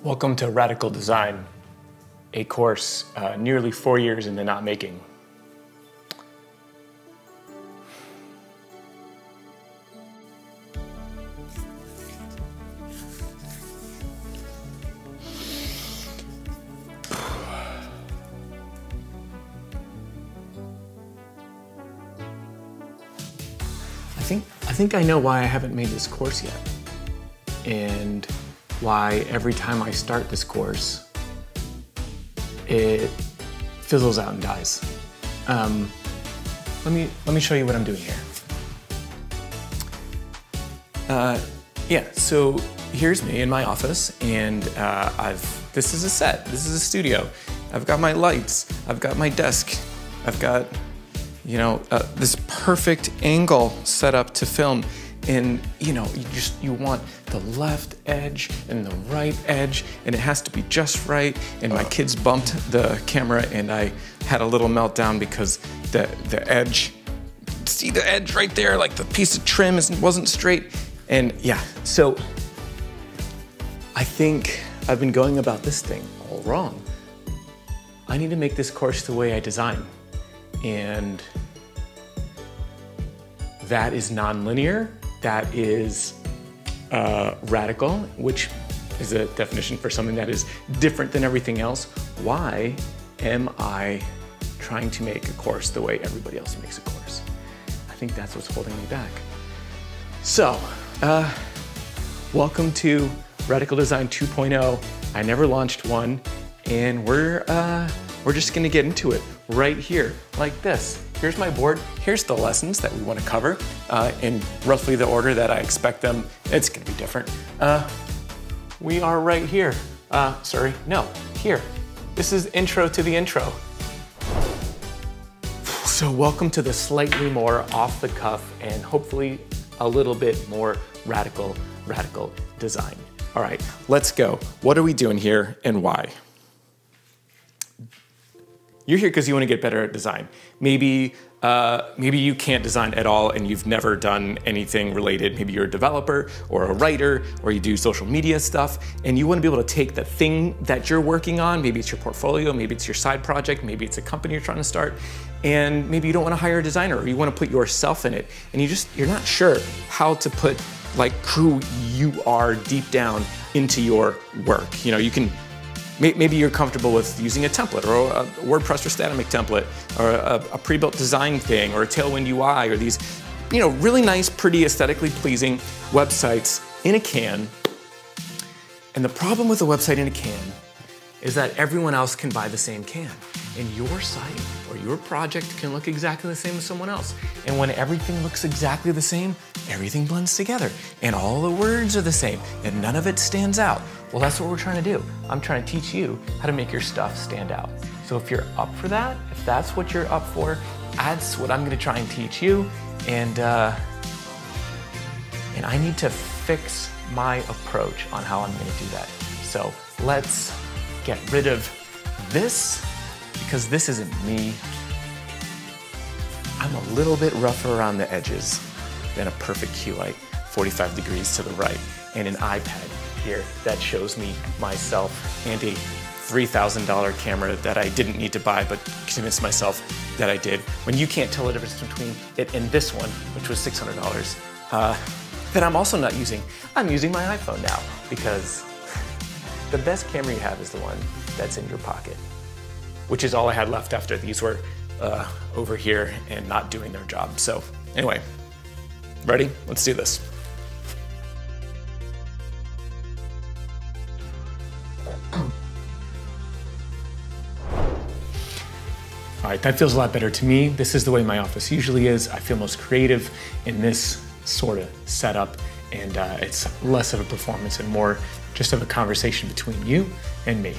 Welcome to Radical Design, a course nearly 4 years in the not making. I think I know why I haven't made this course yet, and why every time I start this course, it fizzles out and dies. Let me show you what I'm doing here. Yeah, so here's me in my office, and this is a set, this is a studio. I've got my lights, I've got my desk, I've got, this perfect angle set up to film. And you want the left edge and the right edge, and it has to be just right. And my kids bumped the camera, and I had a little meltdown because the edge, see the edge right there, like the piece of trim wasn't straight. And yeah, so I think I've been going about this thing all wrong. I need to make this course the way I design. And that is non-linear. That is radical, which is a definition for something that is different than everything else. Why am I trying to make a course the way everybody else makes a course? I think that's what's holding me back. So, welcome to Radical Design 2.0. I never launched one, and we're just gonna get into it right here, like this. Here's my board. Here's the lessons that we want to cover in roughly the order that I expect them. It's going to be different. We are right here. Here. This is intro to the intro. So welcome to the slightly more off the cuff and hopefully a little bit more radical design. All right, let's go. What are we doing here and why? You're here because you want to get better at design. Maybe you can't design at all and you've never done anything related. Maybe you're a developer or a writer or you do social media stuff and you want to be able to take the thing that you're working on, maybe it's your portfolio, maybe it's your side project, maybe it's a company you're trying to start, and maybe you don't want to hire a designer or you want to put yourself in it and you're not sure how to put like who you are deep down into your work. Maybe you're comfortable with using a template or a WordPress or Static template or a pre-built design thing or a Tailwind UI or these, really nice, pretty aesthetically pleasing websites in a can. And the problem with a website in a can is that everyone else can buy the same can. And your site or your project can look exactly the same as someone else. And when everything looks exactly the same, everything blends together and all the words are the same and none of it stands out. Well, that's what we're trying to do. I'm trying to teach you how to make your stuff stand out. So if you're up for that, if that's what you're up for, that's what I'm gonna try and teach you. And I need to fix my approach on how I'm gonna do that. So let's get rid of this, because this isn't me. I'm a little bit rougher around the edges than a perfect key light, 45 degrees to the right, and an iPad here that shows me myself and a $3,000 camera that I didn't need to buy, but convinced myself that I did. When you can't tell the difference between it and this one, which was $600, that I'm also not using. I'm using my iPhone now because the best camera you have is the one that's in your pocket, which is all I had left after these were over here and not doing their job. So anyway, ready? Let's do this. All right, that feels a lot better to me. This is the way my office usually is. I feel most creative in this sort of setup, and it's less of a performance and more just of a conversation between you and me.